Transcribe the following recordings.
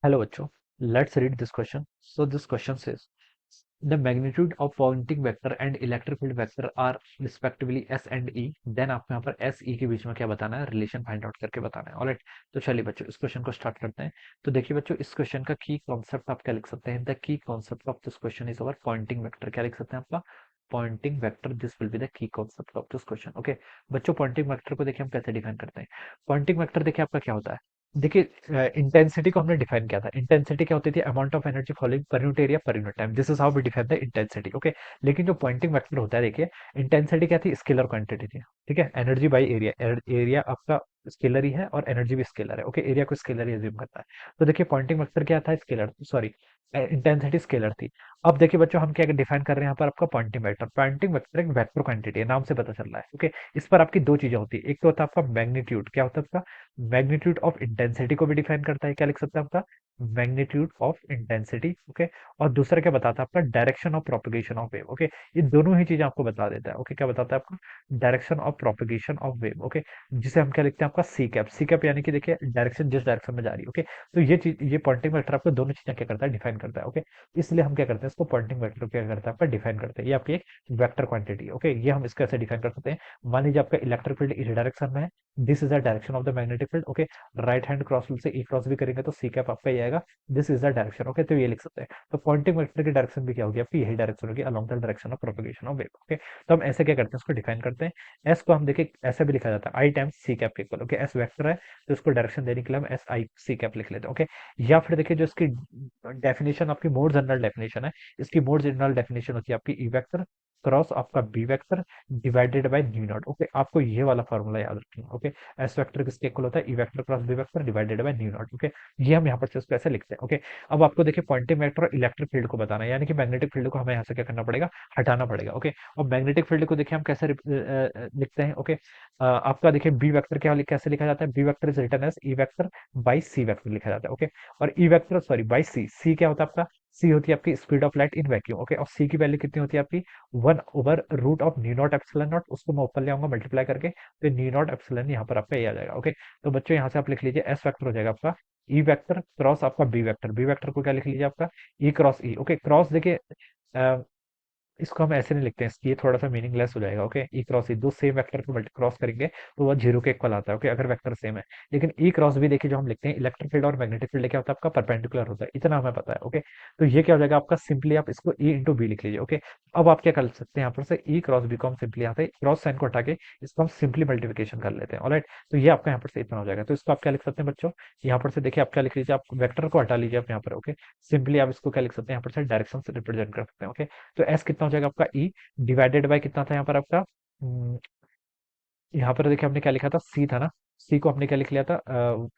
Hello, bachcho. Let's read this question. So this question says the magnitude of Poynting vector and electric field vector are respectively s and e. Then आपको यहाँ पर s e के बीच में क्या बताना है, relation find out करके बताना है. ऑलराइट, तो चलिए बच्चों इस क्वेश्चन को स्टार्ट करते हैं. तो देखिए बच्चों, इस क्वेश्चन का की कॉन्सेप्ट आप क्या लिख सकते हैं. The key concept of this question is our Poynting vector. क्या लिख सकते हैं आपका Poynting vector. This will be the key concept of this question. Okay बच्चों, पॉइंटिंग वेक्टर को देखिए हम कैसे डिफाइन करते हैं. पॉइंटिंग वेक्टर देखिए आपका क्या होता है. देखिए इंटेंसिटी को हमने डिफाइन किया था. इंटेंसिटी क्या होती थी, amount of energy following per unit area per unit time. This is how we define the intensity. Okay, लेकिन जो पॉइंटिंग वेक्टर होता है, देखिए इंटेंसिटी क्या थी, स्केलर क्वांटिटी थी. ठीक है, एनर्जी बाई एरिया. एरिया आपका स्केलर ही है और एनर्जी भी स्केलर है. ओके, एरिया को स्केलर ही अज्यूम करता है. तो देखिए पॉइंटिंग वेक्टर क्या था, स्केलर, सॉरी इंटेंसिटी स्केलर थी. अब देखिए बच्चों, हम क्या डिफाइन कर रहे हैं यहाँ पर, आपका पॉइंटिंग वेक्टर. पॉइंटिंग वेक्टर एक वेक्टर क्वांटिटी है, नाम से पता चल रहा है. ओके, इस पर आपकी दो चीजें होती है. एक तो होता है आपका मैग्नीट्यूड. क्या होता है आपका मैग्नीट्यूड ऑफ इंटेंसिटी को भी डिफाइन करता है. क्या लिख सकते हैं आपका मैग्नीट्यूड ऑफ इंटेंसिटी. ओके, और दूसरा क्या बताता है आपका direction of propagation of wave. Okay, ये दोनों ही चीजें आपको बता देता है. ओके, क्या बताता है आपको direction of propagation of wave. Okay, जिसे हम क्या लिखते हैं आपका सी कैप. सी कैप यानी कि देखिए डायरेक्शन, जिस डायरेक्शन में जा रही है. ओके, तो ये चीज, ये पॉइंटिंग वेक्टर आपको दोनों चीजें क्या करता है, डिफाइन करता है. ओके, इसलिए हम क्या करते हैं, इसको पॉइंटिंग वेक्टर क्या करता है आपका डिफाइन करते हैं. ये आपकी एक वेक्टर क्वांटिटी. ओके, ये हम इसको ऐसे डिफाइन कर सकते हैं. मान लीजिए आपका इलेक्ट्रिक फील्ड इस डायरेक्शन में है. This is the direction of the magnetic field. Okay, right hand cross rule से ई क्रॉस भी करेंगे तो सी कैप आपका ये आएगा. This is the direction. Okay, तो ये लिख सकते हैं. तो पॉइंटिंग वेक्टर की डायरेक्शन भी क्या होगी आपकी, यही डायरेक्शन होगी along the direction of propagation of wave. Okay, तो हम ऐसे क्या करते हैं, इसको डिफाइन करते हैं. एस को हम देखिए ऐसे भी लिखा जाता है, I times C cap equal. Okay, S vector है तो इसको डायरेक्शन देने के लिए हम एस आई सी कैप लिख लेते हैं. ओके, या फिर देखिए जो इसकी डेफिनेशन आपकी मोर जनरल डेफिनेशन है, इसकी मोर जनरल डेफिनेशन होती है आपकी ई वेक्टर क्रॉस आपका B vector divided by mu naught. Okay, आपको ये वाला फॉर्मूला याद रखना. ओके, एस वेक्टर किसके इक्वल होता है, E vector cross B vector divided by mu naught. Okay, ये हम यहाँ पर से उसको ऐसे लिखते हैं. ओके, अब आपको देखिए पॉइंटिंग वेक्टर और इलेक्ट्रिक फील्ड को बताना है, यानी कि मैग्नेटिक फील्ड को हमें यहाँ से क्या करना पड़ेगा, हटाना पड़ेगा. ओके, और मैग्नेटिक फील्ड को देखिए हम कैसे लिखते हैं. ओके, आपका देखिए बी वेक्टर क्या कैसे लिखा जाता है, B vector is written as E vector by C vector लिखा जाता है. ओके, और E vector sorry by C. C क्या होता है आपका, सी होती है आपकी speed of light in vacuum. Okay, और सी की वैल्यू कितनी होती है आपकी 1/रूट of mu naught epsilon naught. उसको मैं ऊपर ले आऊंगा मल्टीप्लाई करके, तो न्यू नॉट एप्सिलॉन यहाँ पर आपका ये आ जाएगा. ओके, तो बच्चों यहाँ से आप लिख लीजिए एस वेक्टर हो जाएगा आपका ई वेक्टर क्रॉस आपका बी वेक्टर. बी वेक्टर को क्या लिख लीजिए आपका ई क्रॉस ई. ओके, क्रॉस देखिए इसको हम ऐसे नहीं लिखते हैं, ये थोड़ा सा मीनिंगलेस हो जाएगा. ओके, ई क्रॉस ई, दो सेम वेक्टर को मल्टी क्रॉस करेंगे तो वह जीरो के इक्वल आता है. ओके, अगर वेक्टर सेम है. लेकिन ई क्रॉस भी देखिए जो हम लिखते हैं, इलेक्ट्रिक फील्ड और मैग्नेटिक फील्ड क्या होता है आपका परपेंडिकुलर होता है, इतना हमें पता है. ओके, तो ये क्या हो जाएगा आपका, सिंपली आप इसको ई इंटू बी लिख लीजिए. ओके, अब आप क्या कर सकते हैं, यहाँ पर से ई क्रॉस बी को हम सिंपली यहाँ पे क्रॉस साइन को हटा के इसको हम सिंपली मल्टीप्लिकेशन कर लेते हैं. ऑलराइट, तो ये आपका यहाँ पर से इतना हो जाएगा. तो इसको आप क्या लिख सकते हैं बच्चों, यहाँ पर से देखिए आप क्या लिख लीजिए, आप वेक्टर को हटा लीजिए आप यहाँ पर. ओके, सिंपली आप इसको क्या लिख सकते हैं, यहाँ पर से डायरेक्शन से रिप्रेजेंट कर सकते हैं. ओके, तो एस कितना हो जाएगा आपका ई डिवाइडेड बाय कितना था यहाँ पर आपका, यहाँ पर देखिए हमने क्या लिखा था, सी था ना. सी को हमने क्या लिख लिया था,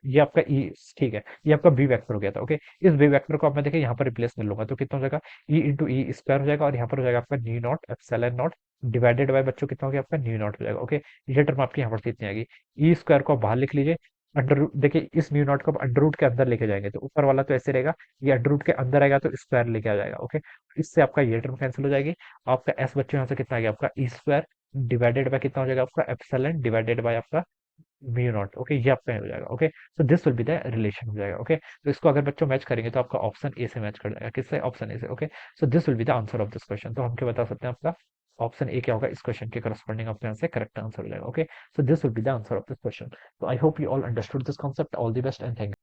ये आपका ई. ठीक है, ये आपका बी वेक्टर हो गया था. ओके, इस बी वेक्टर को अब मैं देखिए यहाँ पर रिप्लेस कर लूंगा तो कितना हो जाएगा, ई इंटू ई स्क्वायर हो जाएगा, और यहाँ पर हो जाएगा आपका new naught epsilon not divided by बच्चों कितना हो गया आपका न्यू नॉट हो जाएगा. ओके, ये टर्म आपकी यहाँ पर से इतनी आएगी. ई स्क्वायर को आप बाहर लिख लीजिए. अंडर रूट देखिए, इस न्यू नॉट को आप अंडर रूट के अंदर लेके जाएंगे तो ऊपर वाला तो ऐसे रहेगा, ये अंडर रूट के अंदर आएगा तो स्क्वायर लेके आ जाएगा. ओके, इससे आपका ये टर्म कैंसिल हो जाएगी. आपका एस बच्चों यहाँ से कितना आ गया आपका ई स्क्वायर डिवाइडेड बाय कितना हो जाएगा आपका एप्सिलॉन डिवाइडेड बाय आपका म्यू नॉट. ओके, ये आपका हो जाएगा. Okay, so this will be the relation हो जाएगा. ओके, तो इसको अगर बच्चों मैच करेंगे तो आपका ऑप्शन ए से मैच कर जाएगा, किससे, ऑप्शन ए से. Okay, so this will be the answer of this question. तो हम क्या बता सकते हैं, आपका ऑप्शन ए क्या होगा, इस क्वेश्चन के करस्पॉन्डिंग आपके यहाँ से करेक्ट आंसर हो जाएगा. Okay, so this will be the answer of this question. तो I hope you all understood this concept. All the best and thank